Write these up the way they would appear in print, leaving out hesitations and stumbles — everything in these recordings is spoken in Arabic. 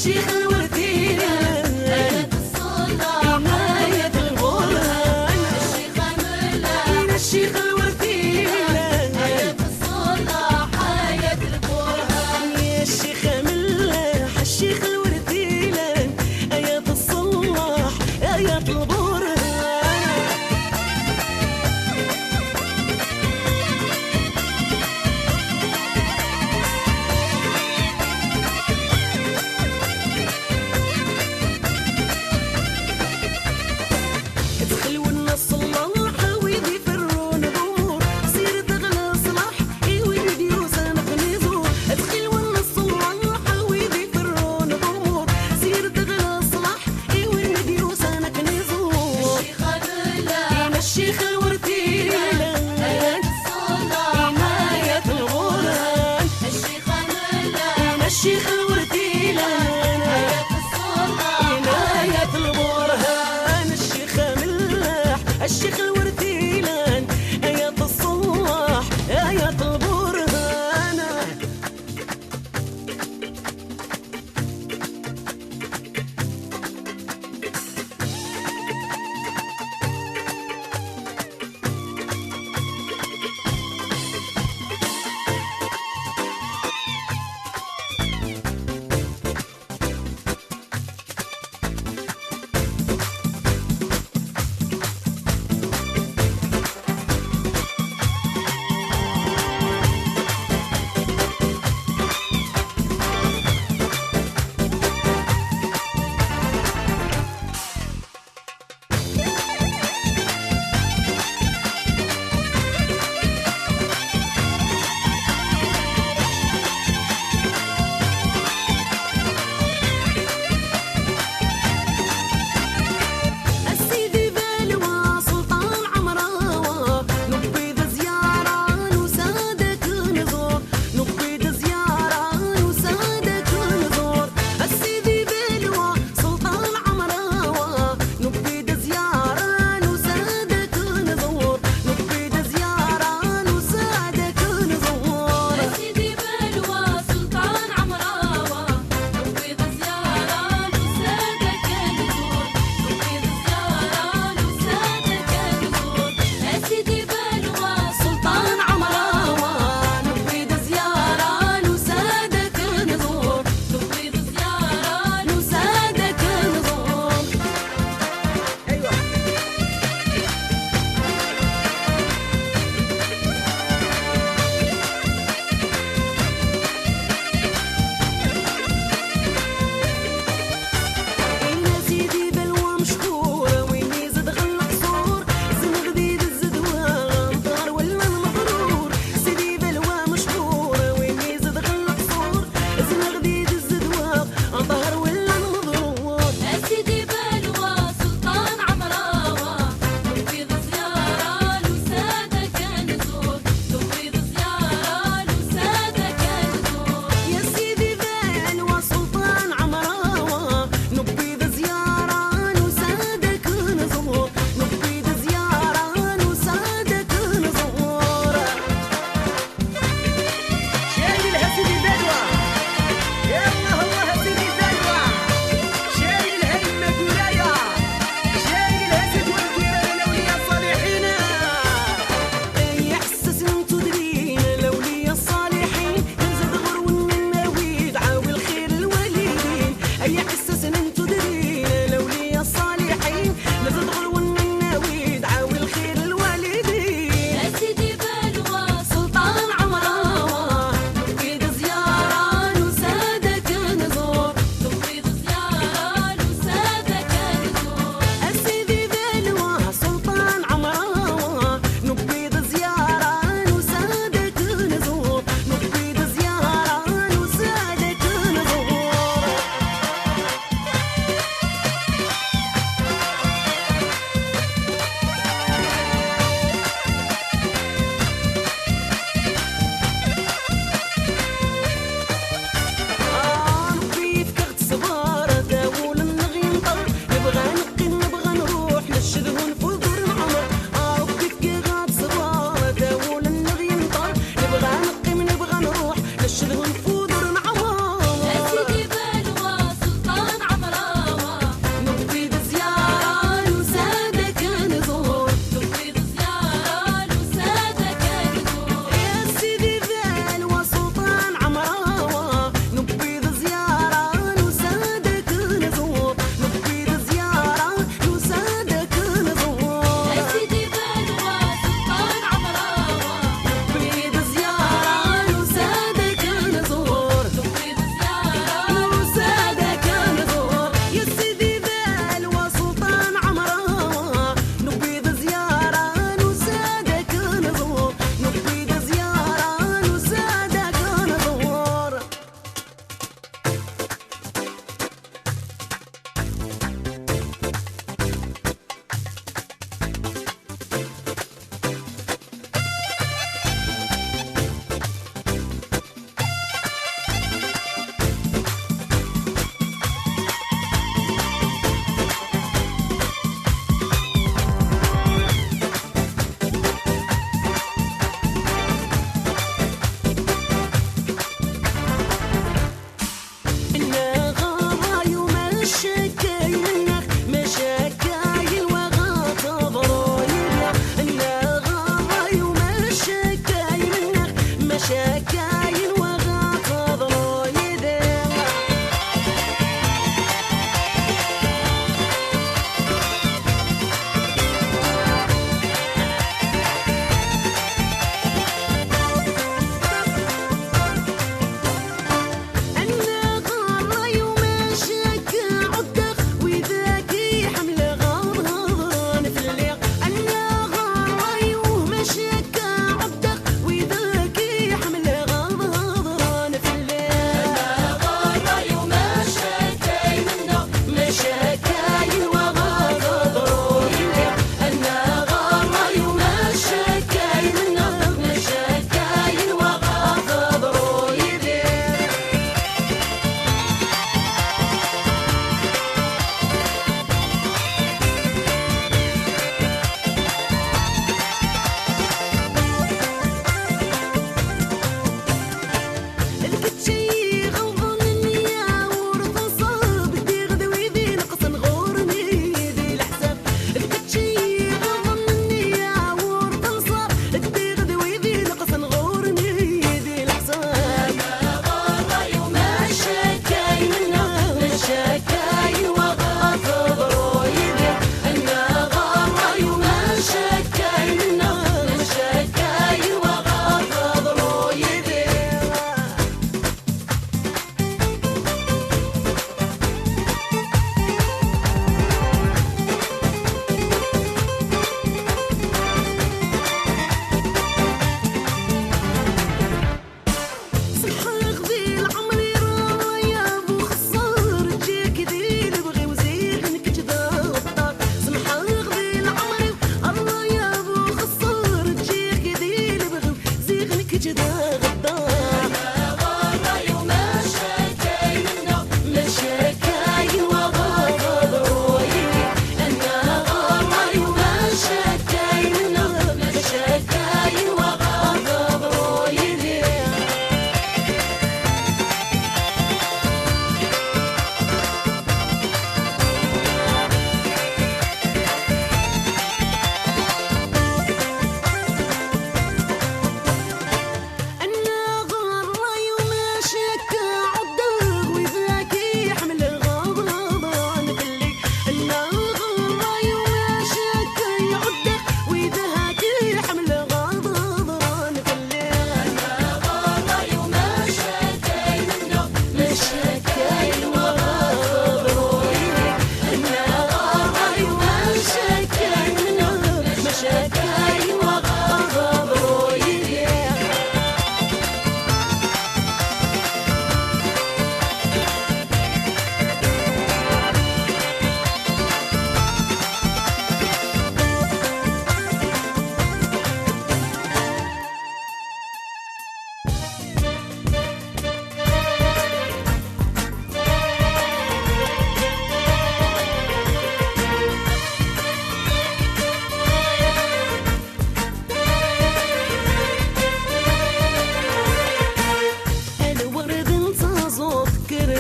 الشيخ الوردينا آية الصلاح آية البرهان الشيخ ملا الشيخ الوردينا آية الصلاح آية البرهان يا الشيخ ملا الشيخ الوردينا آية الصلاح آية البرهان ادخل والناس صلاح ويدي فرون ظهور سير تغلى صلاح ويدي وسانك نزور ادخل والناس صلاح ويدي فرون ظهور سير تغلى صلاح ويدي وسانك نزور الشيخ الوردينا آية الصلاح آية البرهان الشيخ ملا الشيخ الوردينا آية الصلاح آية البرهان الشيخ ملاح الشيخ الورديلان آية الصلاح آية البرهان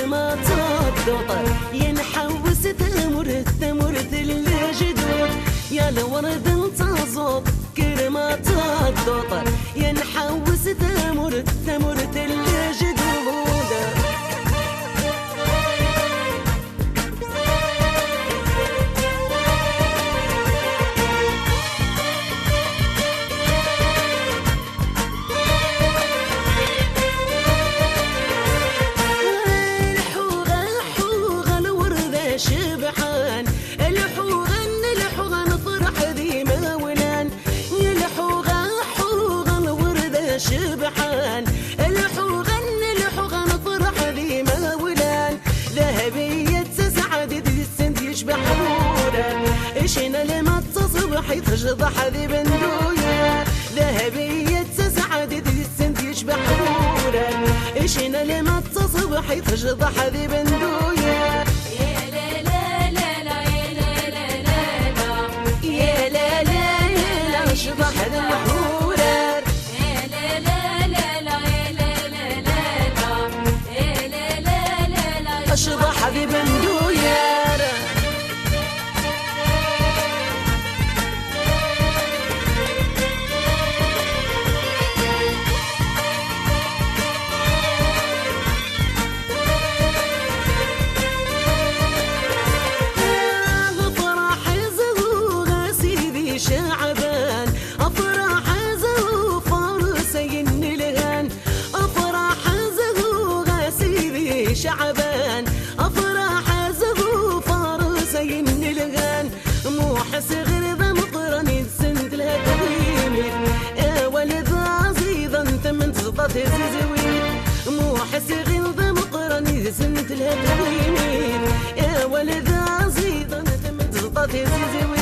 كرمات الدوطر ينحوس تمرت الجدود يا الورد انتظر كرمات الدوطر ينحوس تمرت الجدود شبحان الحوغان فرح ذي مولان الحوغان وردة شبحان الحوغان فرح ذي مولان ذهبية تسعد ذي السند يشبح نورا إشنا لما تصبح تشضح ذي بندويا ذهبية تسعد ذي السند يشبح نورا إشنا لما تصبح تشضح ذي بندويا شبح المحورر يا لا لا لا لا يا لا لا لا لا يا لا لا لا لا اشبح ذي بندوير فرح زغوغ سيدي شعبان شعبان أفراح زغو فارسين الغان مو حس غير ذا مقرني سنت لها تغيمي ولد عزيزا انت من تزطط زوين مو حس غير ذا مقرني سنت لها تغيمي ولد عزيزا انت من تزطط زوين